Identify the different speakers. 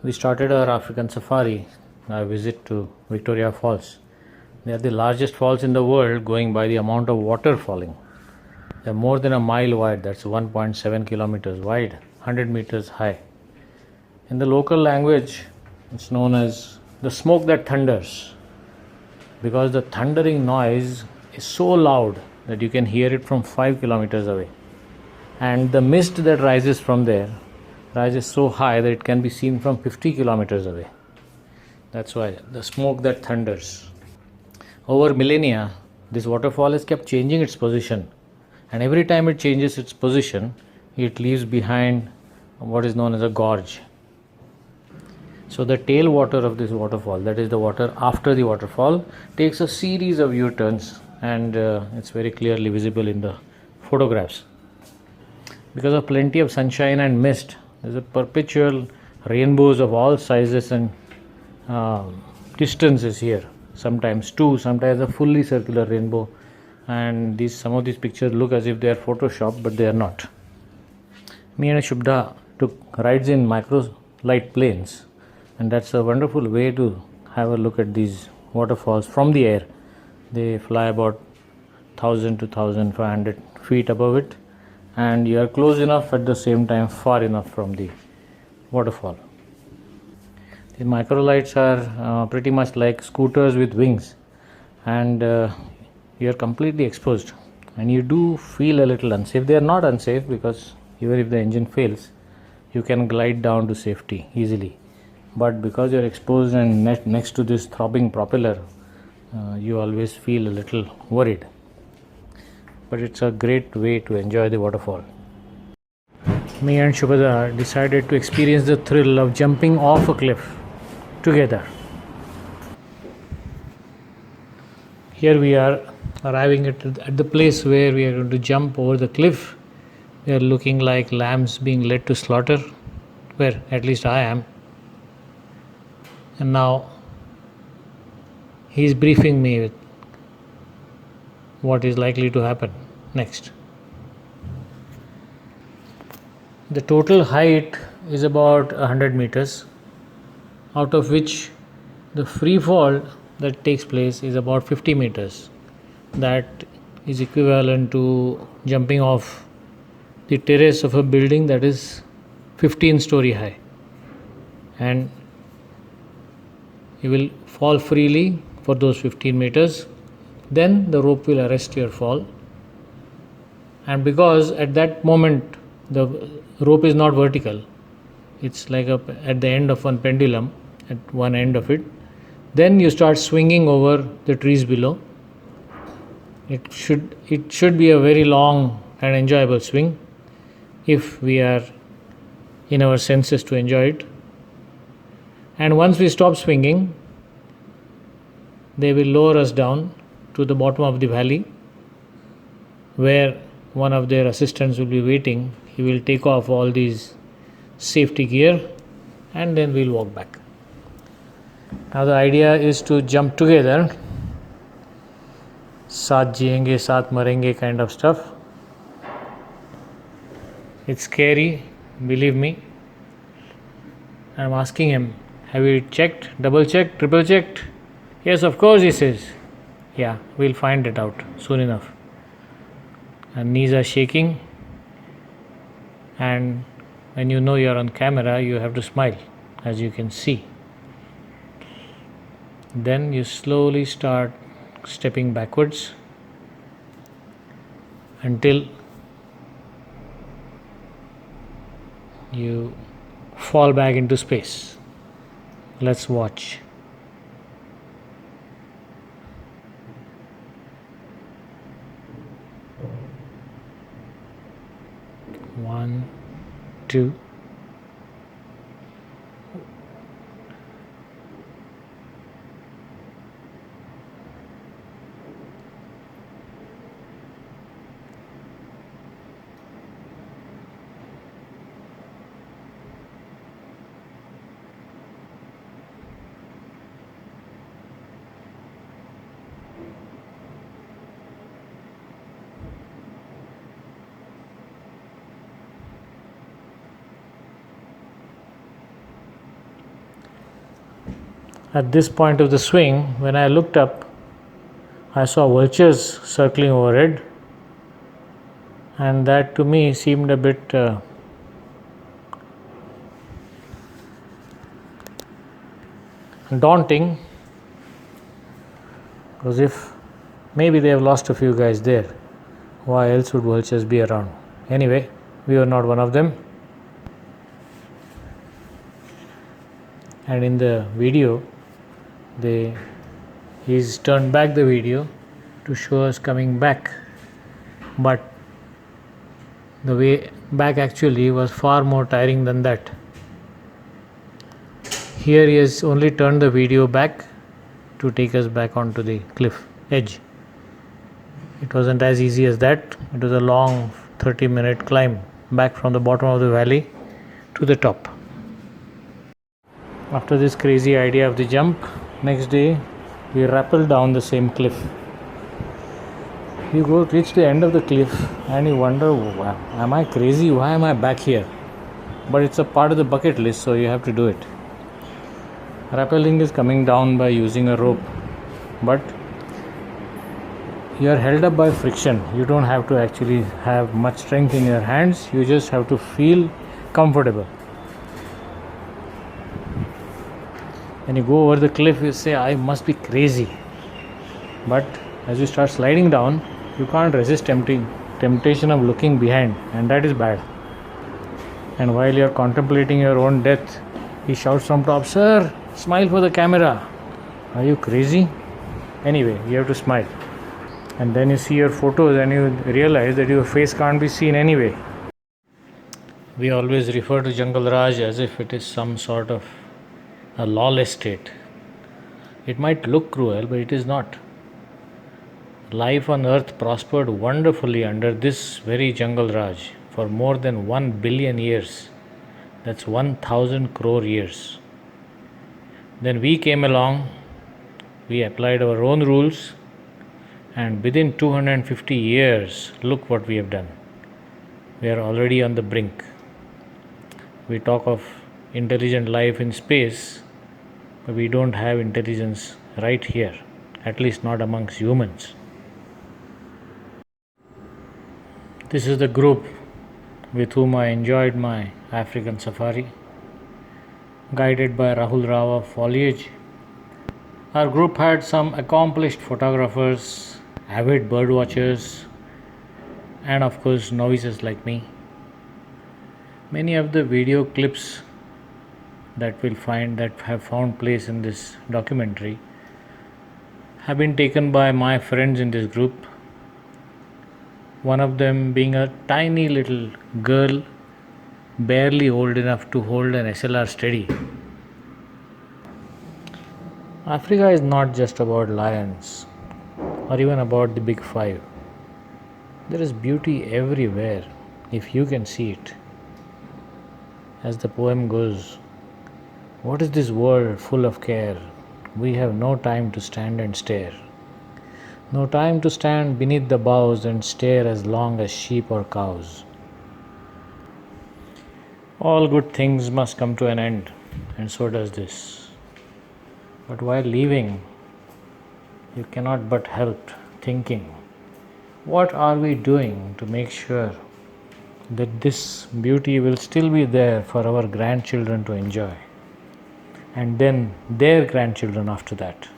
Speaker 1: we started our African safari, our visit to Victoria Falls. They are the largest falls in the world going by the amount of water falling. They are more than a mile wide, that's 1.7 kilometers wide, 100 meters high. In the local language, it's known as the smoke that thunders, because the thundering noise is so loud that you can hear it from 5 kilometers away. And the mist that rises from there rises so high that it can be seen from 50 kilometers away. That's why the smoke that thunders. Over millennia, this waterfall has kept changing its position, and every time it changes its position, it leaves behind what is known as a gorge. So the tailwater of this waterfall, that is the water after the waterfall, takes a series of U-turns, and it's very clearly visible in the photographs. Because of plenty of sunshine and mist, there's a perpetual rainbows of all sizes and distances here. Sometimes two, sometimes a fully circular rainbow, and some of these pictures look as if they are photoshopped, but they are not. Me and Shubda took rides in microlight planes, and that's a wonderful way to have a look at these waterfalls from the air. They fly about 1000 to 1500 feet above it, and you are close enough, at the same time far enough from the waterfall. The microlights are pretty much like scooters with wings, and you are completely exposed, and you do feel a little unsafe. They are not unsafe, because even if the engine fails, you can glide down to safety easily, but because you are exposed and next to this throbbing propeller, you always feel a little worried. But it's a great way to enjoy the waterfall. Me and Shubhada decided to experience the thrill of jumping off a cliff together. Here we are arriving at the place where we are going to jump over the cliff. We are looking like lambs being led to slaughter, where at least I am. And now he is briefing me with what is likely to happen next. The total height is about 100 meters, out of which the free fall that takes place is about 50 meters. That is equivalent to jumping off the terrace of a building that is 15-story high, and you will fall freely for those 15 meters. Then the rope will arrest your fall, and because at that moment the rope is not vertical, it's like at the end of one pendulum, at one end of it, then you start swinging over the trees below. It should be a very long and enjoyable swing, if we are in our senses to enjoy it. And once we stop swinging, they will lower us down to the bottom of the valley, where one of their assistants will be waiting. He will take off all these safety gear, and then we'll walk back. Now the idea is to jump together, साथ जिएंगे साथ मरेंगे kind of stuff. It's scary, believe me. I'm asking him, have you checked, double checked, triple checked? Yes, of course, he says. Yeah, we'll find it out soon enough. And knees are shaking, and when you know you're on camera, you have to smile, as you can see. Then you slowly start stepping backwards until you fall back into space. Let's watch. One, two. At this point of the swing, when I looked up, I saw vultures circling overhead, and that to me seemed a bit daunting, because if maybe they have lost a few guys there, why else would vultures be around? Anyway, we were not one of them. And in the video, he's turned back the video to show us coming back, but the way back actually was far more tiring than that. Here he has only turned the video back to take us back onto the cliff edge. It wasn't as easy as that. It was a long 30-minute climb back from the bottom of the valley to the top. After this crazy idea of the jump, next day we rappelled down the same cliff. You go reach the end of the cliff and you wonder, am I crazy? Why am I back here? But it's a part of the bucket list, so you have to do it. Rappelling is coming down by using a rope, but you are held up by friction. You don't have to actually have much strength in your hands, you just have to feel comfortable. When you go over the cliff, you say, I must be crazy. But as you start sliding down, you can't resist temptation of looking behind, and that is bad. And while you are contemplating your own death, he shouts from top, Sir, smile for the camera. Are you crazy? Anyway, you have to smile. And then you see your photos and you realize that your face can't be seen anyway. We always refer to Jungle Raj as if it is some sort of a lawless state. It might look cruel, but it is not. Life on earth prospered wonderfully under this very Jungle Raj for more than 1 billion years. That's 1,000 crore years. Then we came along, we applied our own rules, and within 250 years, look what we have done. We are already on the brink. We talk of intelligent life in space, but we don't have intelligence right here, at least not amongst humans. This is the group with whom I enjoyed my African safari, guided by Rahul Rao of Foliage. Our group had some accomplished photographers, avid bird watchers, and of course novices like me. Many of the video clips that have found place in this documentary have been taken by my friends in this group. One of them being a tiny little girl, barely old enough to hold an SLR steady. Africa is not just about lions or even about the big five. There is beauty everywhere if you can see it. As the poem goes, what is this world full of care? We have no time to stand and stare. No time to stand beneath the boughs and stare as long as sheep or cows. All good things must come to an end, and so does this. But while leaving, you cannot but help thinking, what are we doing to make sure that this beauty will still be there for our grandchildren to enjoy, and then their grandchildren after that?